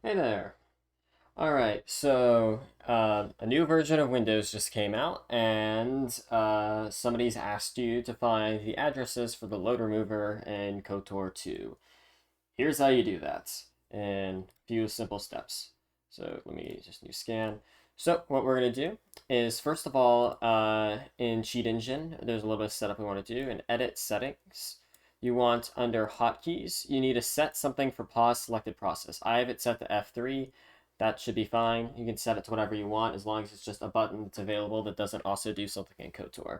Hey there. All right, so a new version of Windows just came out, and somebody's asked you to find the addresses for the load remover in KotOR 2. Here's how you do that in a few simple steps. So let me just new scan. So what we're going to do is, first of all, in Cheat Engine, there's a little bit of setup we want to do. In Edit Settings, you want under Hotkeys, you need to set something for pause selected process. I have it set to F3. That should be fine. You can set it to whatever you want as long as it's just a button that's available that doesn't also do something in KotOR.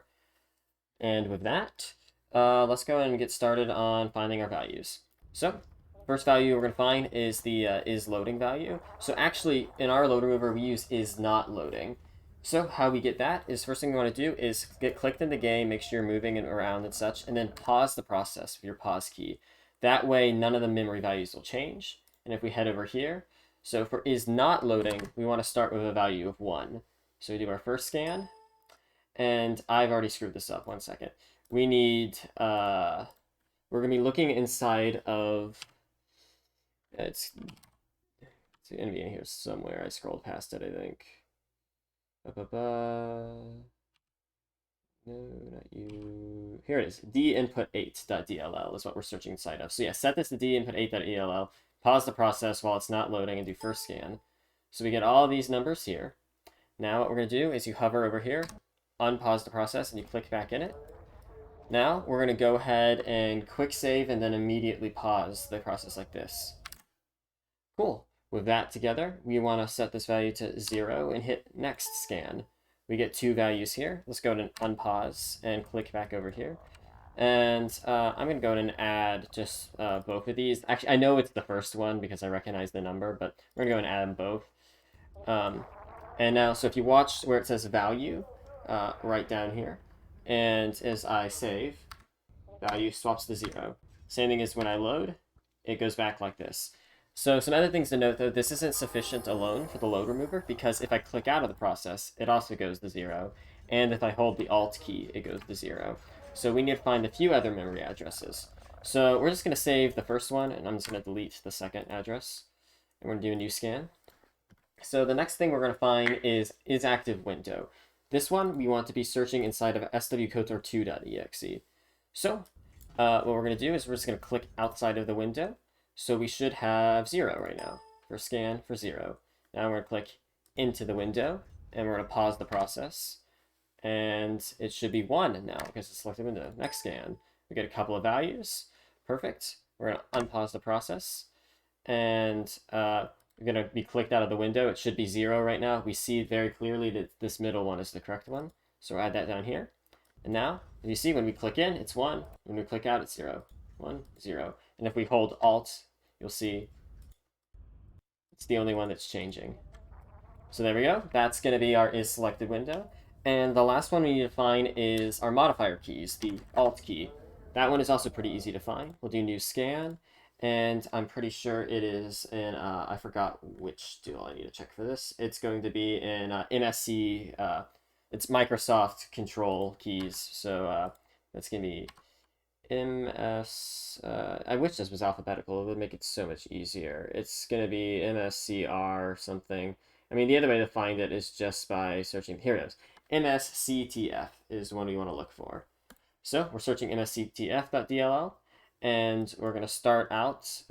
And with that, let's go ahead and get started on finding our values. So first value we're going to find is the is loading value. So actually, in our load remover, we use is not loading. So how we get that is first thing we want to do is get clicked in the game, make sure you're moving around and such, and then pause the process with your pause key. That way, none of the memory values will change. And if we head over here, so for is not loading, we want to start with a value of 1. So we do our first scan, and I've already screwed this up. 1 second. We need, we're going to be looking inside of, it's going to be in here somewhere. I scrolled past it, I think. No, not you. Here it is. dinput8.dll is what we're searching inside of. So yeah, set this to dinput8.dll. Pause the process while it's not loading and do first scan. So we get all these numbers here. Now what we're going to do is you hover over here, unpause the process, and you click back in it. Now we're going to go ahead and quick save and then immediately pause the process like this. Cool. With that together, we want to set this value to 0 and hit next scan. We get 2 values here. Let's go ahead and unpause and click back over here. And I'm going to go ahead and add just both of these. Actually, I know it's the first one because I recognize the number, but we're going to go and add them both. And now, so if you watch where it says value, right down here, and as I save, value swaps to 0. Same thing as when I load, it goes back like this. So some other things to note, though, this isn't sufficient alone for the load remover, because if I click out of the process, it also goes to 0. And if I hold the Alt key, it goes to 0. So we need to find a few other memory addresses. So we're just going to save the first one, and I'm just going to delete the second address. And we're going to do a new scan. So the next thing we're going to find is active window. This one we want to be searching inside of swkotor2.exe. So what we're going to do is we're just going to click outside of the window. So we should have 0 right now for scan for 0. Now we're going to click into the window, and we're going to pause the process. And it should be 1 now because it's selected window. Next scan, we get a couple of values. Perfect. We're going to unpause the process. And we're going to be clicked out of the window. It should be 0 right now. We see very clearly that this middle one is the correct one. So we'll add that down here. And now, as you see, when we click in, it's 1. When we click out, it's 0. 1, 0. And if we hold Alt, you'll see it's the only one that's changing. So there we go. That's going to be our is selected window. And the last one we need to find is our modifier keys, the Alt key. That one is also pretty easy to find. We'll do new scan, and I'm pretty sure it is in, I forgot which tool I need to check for this. It's going to be in MSC, it's Microsoft control keys. So that's going to be MS, I wish this was alphabetical. It would make it so much easier. It's going to be MSCR something. I mean, the other way to find it is just by searching. Here it is. MSCTF is one we want to look for. So we're searching msctf.dll, and we're going to start out.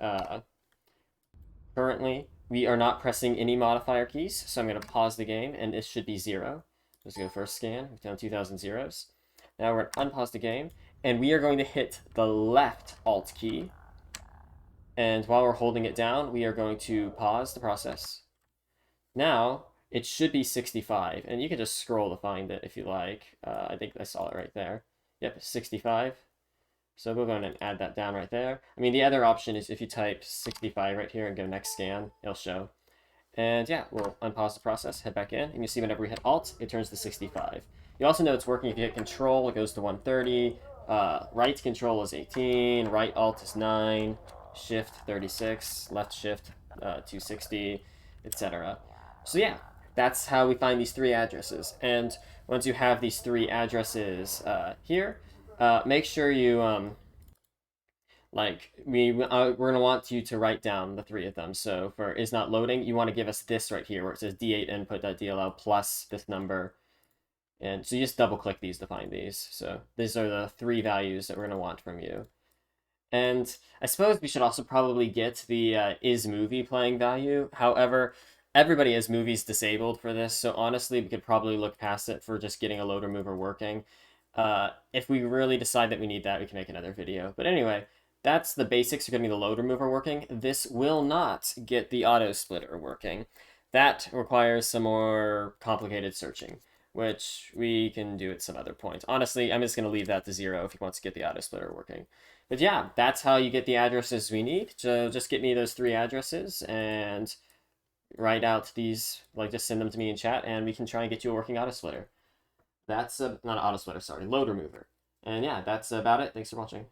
Currently, we are not pressing any modifier keys, so I'm going to pause the game, and it should be 0. Let's go first scan. We've done 2,000 zeros. Now we're going to unpause the game, and we are going to hit the left Alt key. And while we're holding it down, we are going to pause the process. Now, it should be 65, and you can just scroll to find it if you like. I think I saw it right there. Yep, 65. So we'll go ahead and add that down right there. I mean, the other option is if you type 65 right here and go next scan, it'll show. And yeah, we'll unpause the process, head back in, and you see whenever we hit Alt, it turns to 65. You also know it's working if you hit Control, it goes to 130. Right Control is 18, right Alt is 9, Shift 36, left Shift 260, etc. So yeah, that's how we find these 3 addresses. And once you have these 3 addresses here, make sure you Like we're gonna want you to write down the three of them. So for is not loading, you want to give us this right here where it says d8 input.dll plus this number. And so you just double click these to find these. So these are the three values that we're gonna want from you. And I suppose we should also probably get the is movie playing value. However, everybody has movies disabled for this, so honestly, we could probably look past it for just getting a loader mover working. If we really decide that we need that, we can make another video. But anyway, that's the basics of getting the loader mover working. This will not get the auto splitter working. That requires some more complicated searching, which we can do at some other point. Honestly, I'm just going to leave that to 0 if you want to get the auto splitter working. But yeah, that's how you get the addresses we need. So just get me those 3 addresses and write out these, like just send them to me in chat, and we can try and get you a working auto splitter. That's not an auto splitter, sorry, loader mover. And yeah, that's about it. Thanks for watching.